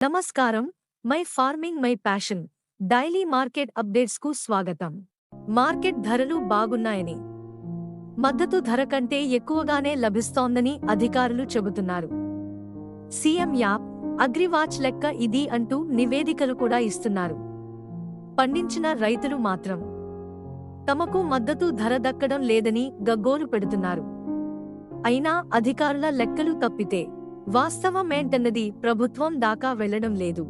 నమస్కారం. My farming my passion daily market updates కు స్వాగతం. మార్కెట్ ధరలు బాగున్నాయని, మద్దతు ధర కంటే ఎక్కువగానే లభిస్తోందని అధికారులు చెబుతున్నారు. సీఎం యాప్, అగ్రివాచ్ లెక్క ఇది అంటూ నివేదికలు కూడా ఇస్తున్నారు. పండించిన రైతులు మాత్రం తమకు మద్దతు ధర దక్కడం లేదని గగ్గోలు పెడుతున్నారు. అయినా అధికారుల లెక్కలు తప్పితే వాస్తవమేంటన్నది ప్రభుత్వం దాకా వెళ్లడం లేదు.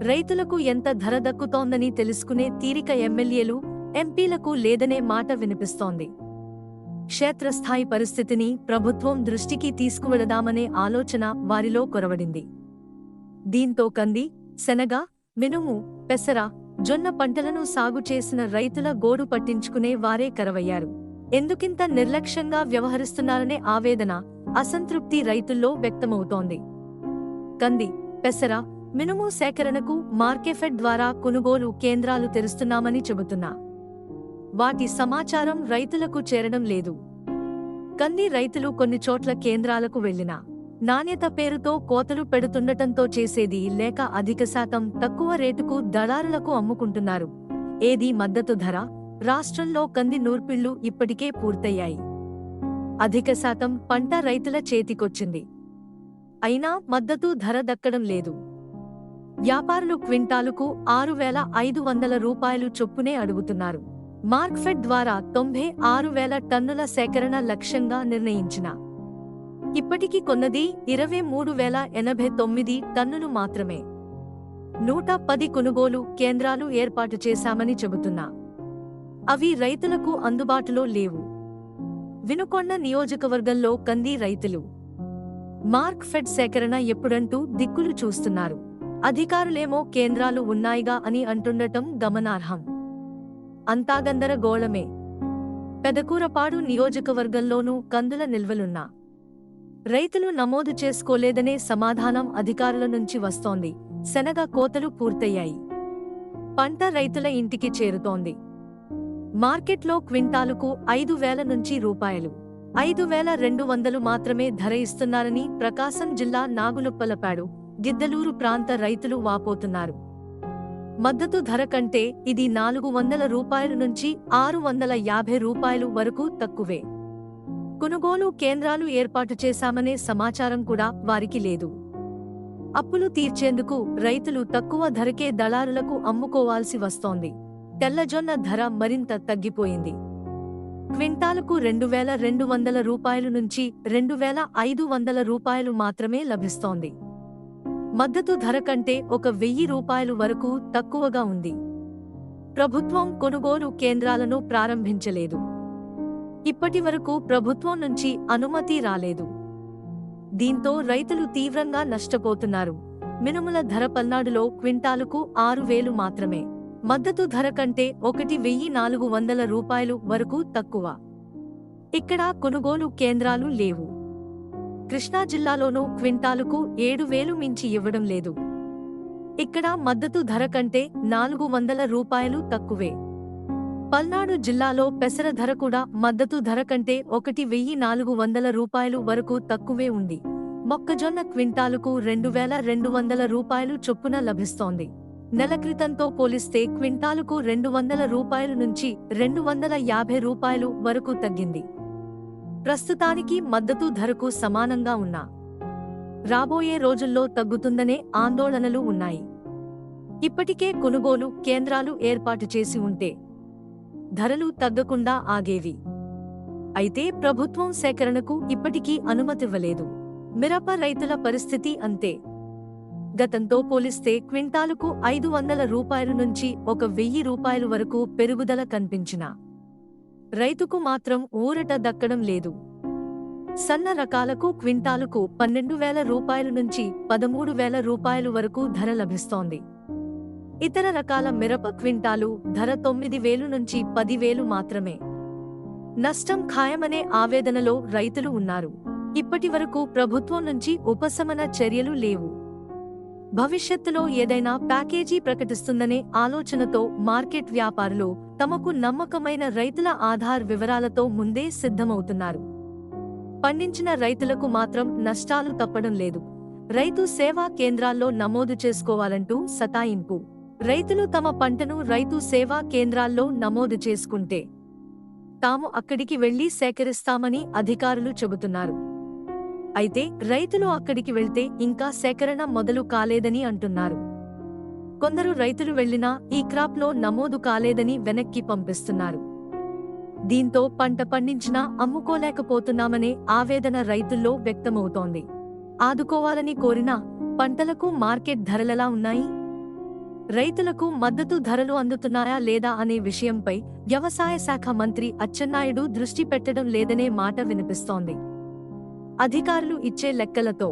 రైతులకు ఎంత ధర దక్కుతోందని తెలుసుకునే తీరిక ఎమ్మెల్యేలు, ఎంపీలకు లేదనే మాట వినిపిస్తోంది. క్షేత్రస్థాయి పరిస్థితిని ప్రభుత్వం దృష్టికి తీసుకువెళదామనే ఆలోచన వారిలో కొరవడింది. దీంతో కంది, శనగ, మినుము, పెసర, జొన్న పంటలను సాగు చేసిన రైతుల గోడు పట్టించుకునే వారే కరవయ్యారు. ఎందుకింత నిర్లక్ష్యంగా వ్యవహరిస్తున్నారనే ఆవేదన, అసంతృప్తి రైతుల్లో వ్యక్తమవుతోంది. కంది, పెసర, మినుము సేకరణకు మార్కెఫెడ్ ద్వారా కొనుగోలు కేంద్రాలు తెరుస్తున్నామని చెబుతున్నా వాటి సమాచారం రైతులకు చేరడం లేదు. కంది రైతులు కొన్ని చోట్ల కేంద్రాలకు వెళ్లినా నాణ్యత పేరుతో కోతలు పెడుతుండటంతో చేసేది లేక అధిక శాతం తక్కువ రేటుకు దళారులకు అమ్ముకుంటున్నారు. ఏది మద్దతు ధర? రాష్ట్రంలో కంది నూర్పిళ్లు ఇప్పటికే పూర్తయ్యాయి. అధిక శాతం పంట రైతుల చేతికొచ్చింది. అయినా మద్దతు ధర దక్కడం లేదు. వ్యాపారులు క్వింటాలుకు 6,500 రూపాయలు చొప్పునే అడుగుతున్నారు. మార్క్ఫెడ్ ద్వారా 96,000 టన్నుల సేకరణ లక్ష్యంగా నిర్ణయించిన ఇప్పటికి కొన్నది 23,089 టన్నులు మాత్రమే. 110 కొనుగోలు కేంద్రాలు ఏర్పాటు చేశామని చెబుతున్నా అవి రైతులకు అందుబాటులో లేవు. వినుకొండ నియోజకవర్గంలో కంది రైతులు మార్క్ఫెడ్ సేకరణ ఎప్పుడంటూ దిక్కులు చూస్తున్నారు. అధికారులేమో కేంద్రాలు ఉన్నాయిగా అని అంటుండటం గమనార్హం. అంతా గందరగోళమే. పెదకూరపాడు నియోజకవర్గంలోనూ కందుల నిల్వలున్నా రైతులు నమోదు చేసుకోలేదనే సమాధానం అధికారుల నుంచి వస్తోంది. శనగ కోతలు పూర్తయ్యాయి. పంట రైతుల ఇంటికి చేరుతోంది. మార్కెట్లో క్వింటాలుకు 5,000 నుంచి రూపాయలు 5,200 మాత్రమే ధర ఇస్తున్నారని ప్రకాశం జిల్లా నాగులుప్పలపాడు, గిద్దలూరు ప్రాంత రైతులు వాపోతున్నారు. మద్దతు ధర కంటే ఇది 400 రూపాయలు నుంచి 650 రూపాయలు వరకు తక్కువే. కొనుగోలు కేంద్రాలు ఏర్పాటు చేశామనే సమాచారం కూడా వారికి లేదు. అప్పులు తీర్చేందుకు రైతులు తక్కువ ధరకే దళారులకు అమ్ముకోవాల్సి వస్తోంది. తెల్లజొన్న ధర మరింత తగ్గిపోయింది. క్వింటాలుకు 2,200 రూపాయలు నుంచి 2,500 రూపాయలు మాత్రమే లభిస్తోంది. మద్దతు ధర కంటే 1,000 రూపాయలు వరకు తక్కువగా ఉంది. ప్రభుత్వం కొనుగోలు కేంద్రాలను ప్రారంభించలేదు. ఇప్పటివరకు ప్రభుత్వం నుంచి అనుమతి రాలేదు. దీంతో రైతులు తీవ్రంగా నష్టపోతున్నారు. మినుముల ధర పల్నాడులో క్వింటాలుకు 6,000 మాత్రమే. మద్దతు ధర కంటే 1,400 రూపాయలు వరకు తక్కువ. ఇక్కడ కొనుగోలు కేంద్రాలు లేవు. కృష్ణా జిల్లాలోనూ క్వింటాలుకు 7,000 మించి ఇవ్వడం లేదు. ఇక్కడ మద్దతు ధర కంటే 400 రూపాయలు తక్కువే. పల్నాడు జిల్లాలో పెసర ధర కూడా మద్దతు ధర కంటే 1,400 రూపాయలు వరకు తక్కువే ఉంది. మొక్కజొన్న క్వింటాలుకు 2,200 రూపాయలు చొప్పున లభిస్తోంది. నెల క్రితంతో పోలిస్తే క్వింటాలుకు 200 రూపాయలు నుంచి 250 రూపాయలు వరకు తగ్గింది. ప్రస్తుతానికి మద్దతు ధరకు సమానంగా ఉన్నా రాబోయే రోజుల్లో తగ్గుతుందనే ఆందోళనలు ఉన్నాయి. ఇప్పటికే కొనుగోలు కేంద్రాలు ఏర్పాటు చేసి ఉంటే ధరలు తగ్గకుండా ఆగేవి. అయితే ప్రభుత్వం సేకరణకు ఇప్పటికీ అనుమతివ్వలేదు. మిరప రైతుల పరిస్థితి అంతే. గతంతో పోలిస్తే క్వింటాలుకు 500 రూపాయలు నుంచి 1,000 రూపాయలు వరకు పెరుగుదల కనిపించినా రైతుకు మాత్రం ఊరట దక్కడం లేదు. సన్న రకాలకు క్వింటాలుకు 12,000 రూపాయలు నుంచి 13,000 రూపాయలు వరకు ధర లభిస్తోంది. ఇతర రకాల మిరప క్వింటాలు ధర 9,000 నుంచి 10,000 మాత్రమే. నష్టం ఖాయమనే ఆవేదనలో రైతులు ఉన్నారు. ఇప్పటివరకు ప్రభుత్వం నుంచి ఉపశమన చర్యలు లేవు. భవిష్యత్తులో ఏదైనా ప్యాకేజీ ప్రకటిస్తుందనే ఆలోచనతో మార్కెట్ వ్యాపారులు తమకు నమ్మకమైన రైతుల ఆధార్ వివరాలతో ముందే సిద్ధమవుతున్నారు. పండించిన రైతులకు మాత్రం నష్టాలు తప్పడం లేదు. రైతు సేవా కేంద్రాల్లో నమోదు చేసుకోవాలంటూ సతాయింపు. రైతులు తమ పంటను రైతు సేవా కేంద్రాల్లో నమోదు చేసుకుంటే తాము అక్కడికి వెళ్లి సేకరిస్తామని అధికారులు చెబుతున్నారు. అయితే రైతులు అక్కడికి వెళ్తే ఇంకా సేకరణ మొదలు కాలేదని అంటున్నారు. కొందరు రైతులు వెళ్లినా ఈ క్రాప్లో నమోదు కాలేదని వెనక్కి పంపిస్తున్నారు. దీంతో పంట పండించినా అమ్ముకోలేకపోతున్నామనే ఆవేదన రైతుల్లో వ్యక్తమవుతోంది. ఆదుకోవాలని కోరినా పంటలకు మార్కెట్ ధరలెలా ఉన్నాయి? రైతులకు మద్దతు ధరలు అందుతున్నాయా లేదా అనే విషయంపై వ్యవసాయ శాఖ మంత్రి అచ్చెన్నాయుడు దృష్టి పెట్టడం లేదనే మాట వినిపిస్తోంది. అధికారులు ఇచ్చే లెక్కలతో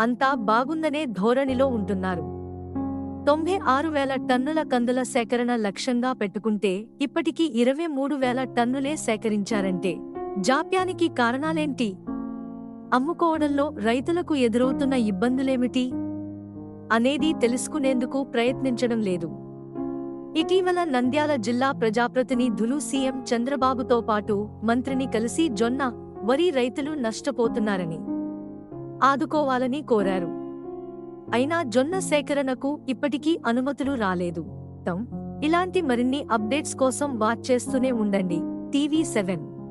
అంతా బాగుందనే ధోరణిలో ఉంటున్నారు. 96,000 టన్నుల కందుల సేకరణ లక్ష్యంగా పెట్టుకుంటే ఇప్పటికీ 23,000 టన్నులే సేకరించారంటే జాప్యానికి కారణాలేంటి? అమ్ముకోవడంలో రైతులకు ఎదురవుతున్న ఇబ్బందులేమిటి అనేది తెలుసుకునేందుకు ప్రయత్నించడం లేదు. ఇటీవల నంద్యాల జిల్లా ప్రజాప్రతినిధులు సీఎం చంద్రబాబుతో పాటు మంత్రిని కలిసి జొన్న, వరి రైతులు నష్టపోతున్నారని ఆదుకోవాలని కోరారు. అయినా జొన్న సేకరణకు ఇప్పటికీ అనుమతులు రాలేదు. ఇలాంటి మరిన్ని అప్డేట్స్ కోసం వాచ్ చేస్తూనే ఉండండి టీవీ7.